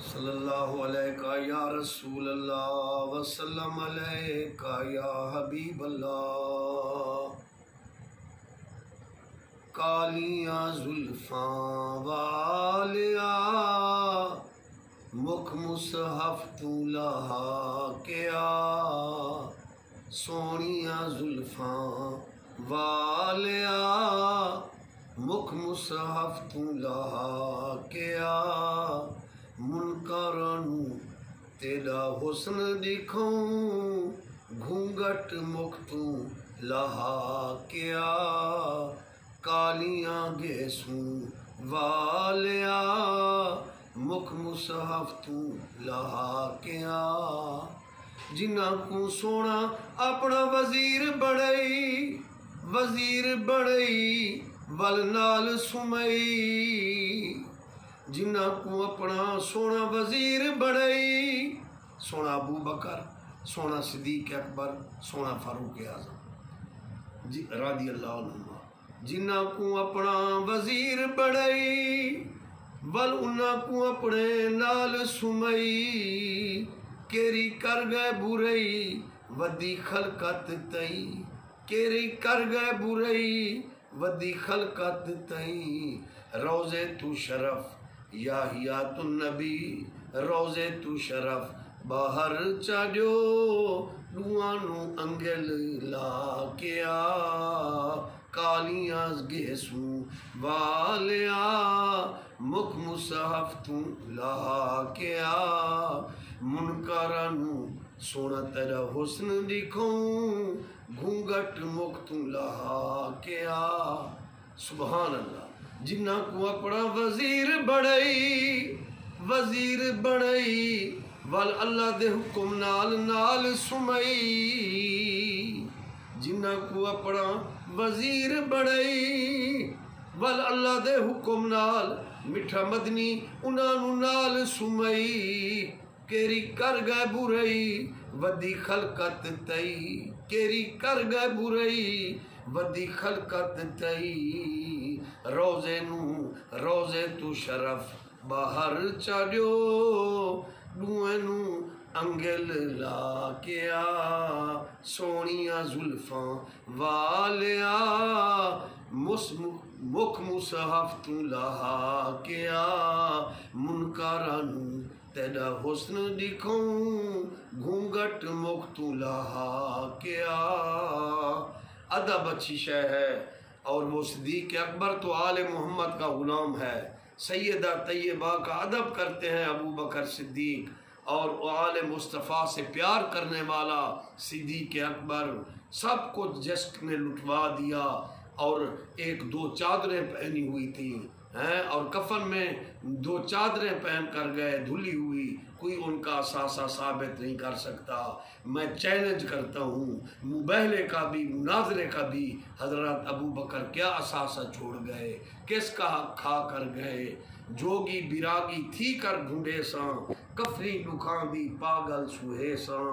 सल्लल्लाहु अलैका या रसूल अल्लाह वसल्लम अलैका या हबीब अल्लाह। कालियाँ जुल्फ़ां वालिया मुख मुसहफ़ तू लहा क्या, सोनिया जुल्फ़ां वालिया मुख मुसहफ़ तू लहा क्या। मुनकरानू तेरा हुस्न दिखाऊं, घूंघट मुख तू लहा क्या। कालियाँ गेसूं वालिया मुख मुसहफ़ तू लहा क्या। जिन्हां को सोना अपना वजीर बड़ई वल नाल सुमई। जिन्हां को अपना सोना वजीर बड़ई, सोना अबू बकर, सोना सिद्दीक अकबर, सोना फारूक आज़म जी रज़ी अल्लाह अन्हुमा। जिन्हां को अपना वजीर बड़ई वल उन्हां को अपने नाल सुमई। केरी कर गए बुरई वदी खलकत तई, केरी कर गए बुरई वदी खलकत तई। रोज़े तू शरफ याहियातुन नबी, रोज़े तू शरफ बाहर चाड़ियो दुआनू अंगल ला क्या। कालियाँ गेसूं वालिया मुख मुसहफ़ तू लहा क्या। मुनकरानू सोना तेरा हुस्न दिखाऊं, घूंघट मुख तू लहा क्या। सुभान अल्लाह। जिन्हां को अपना वजीर बड़ई वल अल्लाह दे हुक्म नाल सुमई। जिन्हां को अपना वजीर बड़ई वल अल्लाह दे हुक्म नाल मिठा मदनी उन्हां नाल सुमई। केरी कर गए बुरई वदी खलकत तई, केरी कर गए बुरई वदी खलकत तई। रोज़े तू शरफ बाहर चाड़ियो दुआनू अंगल ला क्या। सोनिया जुल्फ़ां वालिया मुख मुसहफ़ तू लहा क्या। मुनकरानू तेरा हुस्न दिखाऊं, घूंघट मुख तू लहा क्या। अदब अच्छी शय है और वो सिद्दीक अकबर तो आले मोहम्मद का गुलाम है। सैयदा तैयबा का अदब करते हैं अबू बकर सिद्दीक, और आले मुस्तफ़ा से प्यार करने वाला सिद्दीक अकबर सबको जश्क ने लुटवा दिया। और एक दो चादरें पहनी हुई थी हैं, और कफन में दो चादरें पहन कर गए धुली हुई, कोई उनका असासा साबित नहीं कर सकता। मैं चैलेंज करता हूँ, मुबहले का भी मुनाजरे का भी, हजरत अबू बकर क्या असासा छोड़ गए, किसका हक खा कर गए। जोगी बिरागी थी कर ढूंढे सां, कफरी दुखां दी पागल सुहे सां।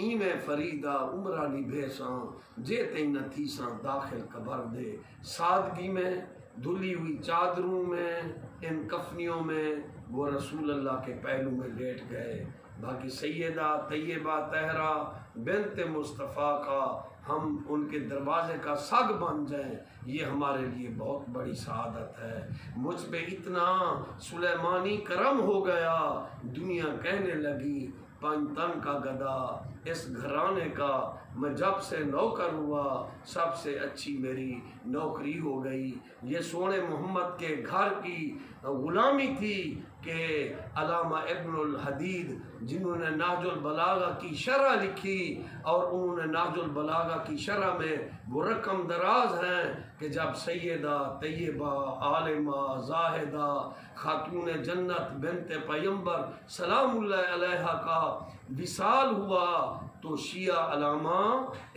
इवें फरीदा उमरा निभे सां, जे तई न थी सां दाखिल कबर दे। सादगी में धुली हुई चादरों में, इन कफनियों में वो रसूल अल्लाह के पहलू में लेट गए। बाकी सैयदा तैयबा तहरा बिन्त मुस्तफ़ा का हम उनके दरवाज़े का सग बन जाएं, ये हमारे लिए बहुत बड़ी सआदत है। मुझ पे इतना सुलेमानी करम हो गया, दुनिया कहने लगी पंतन का गदा इस घराने का। मैं जब से नौकर हुआ सबसे अच्छी मेरी नौकरी हो गई। ये सोने मोहम्मद के घर की ग़ुलामी थी कि अल्लामा इब्नुल हदीद जिन्होंने नाजुल बलागा की शरह लिखी, और उन्होंने नाजुल बलागा की शरह में वो रकम दराज हैं कि जब सैयदा तैयबा आलिमा जाहिदा खातून जन्नत बिन्त पैगंबर सलामुल्लाह अलैहा का विसाल हुआ, तो शिया अल्लामा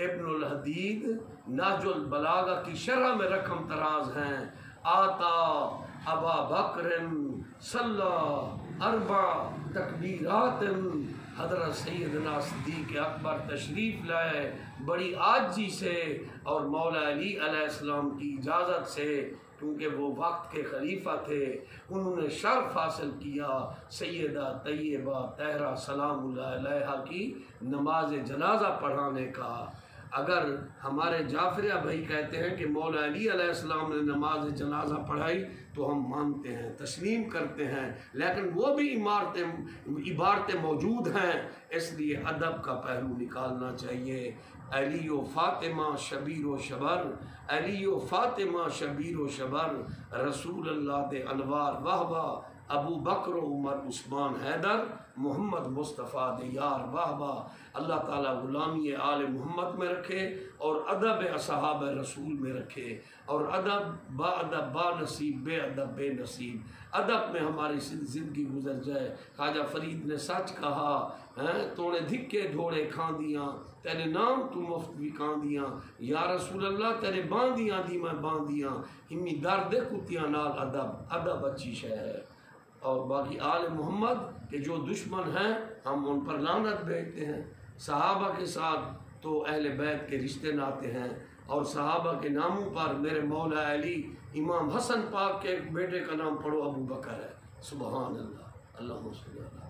इब्नुल हदीद नाजुल बलागा की शरह में रकम दराज हैं। आता अबा बकरन सल्ला अरबा तकबीरातन, हज़रत सैयदना सिद्दीक़ अकबर तशरीफ़ लाए बड़ी आजी से और मौला अली अलैहिस्सलाम की इजाज़त से क्योंकि वो वक्त के खलीफा थे, उन्होंने शर्फ हासिल किया सैयदा तैयबा तहरा सलामुल्लाह अलैहा की नमाज जनाजा पढ़ाने का। अगर हमारे जाफरिया भाई कहते हैं कि मौला अली अलैहिस्सलाम ने नमाज जनाजा पढ़ाई तो हम मानते हैं, तस्लीम करते हैं, लेकिन वो भी इबारतें मौजूद हैं, इसलिए अदब का पहलू निकालना चाहिए। अली व फ़ातिमा शबीर व शबर, अली व फ़ातिमा शबीर व शबर, रसूल अल्लाह दे अनवार वाहवा, अबू बकर उमर उस्मान हैदर, मोहम्मद मुस्तफ़ा दे यार वाहवा। अल्लाह ताला गुलामी आल मोहम्मद में रखे और अदब असहाब रसूल में रखे, और अदब बा नसीब बे अदब बे नसीब, अदब में हमारी ज़िंदगी गुजर जाए। ख्वाजा फरीद ने सच कहा हैं, तोड़े धिक्के ढोड़े खांदियाँ, तेरे नाम तू मुफ्त भी कांदियाँ, या रसूल अल्लाह तेरे बांदियाँ दी मैं बांदियाँ, हिम्मी दर्द कुतियाँ नाल अदब, अदब अच्छी शय है। और बाकी आल मोहम्मद के जो दुश्मन हैं हम उन पर लानत भेजते हैं। सहाबा के साथ तो अहले बैत के रिश्ते नाते हैं, और सहाबा के नामों पर मेरे मौला अली इमाम हसन पाक के बेटे का नाम पढ़ो अबू बकर है। सुबहान अल्लाह, अल्लाहुम्मा सल्ली अला